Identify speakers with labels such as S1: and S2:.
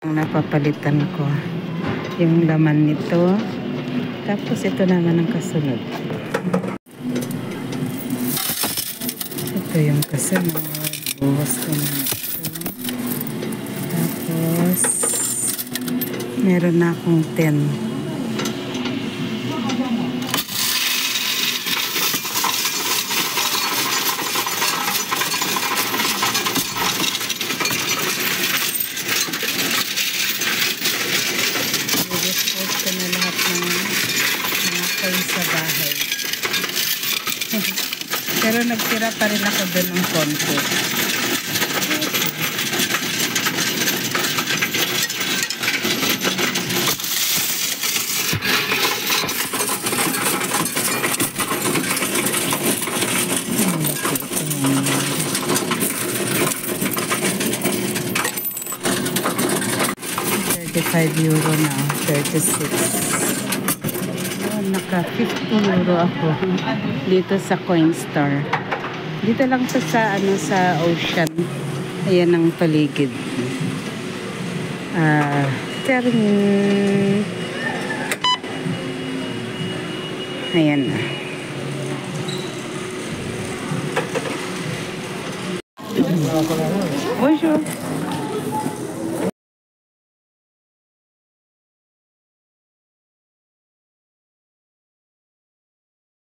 S1: Ang napapalitan ko yung laman nito, tapos ito naman ang kasunod. Ito yung kasunod, buhos ko na ito. Tapos meron na akong 10. I-dispose ko na lahat ng mga coins sa bahay. Pero nagtira pa rin ako doon ng konti. €35 na, 36. Oh, naka €50 ako dito sa Coinstar. Dito lang to sa sa Ocean. Ayan ang paligid. Ayan na. Bonjour.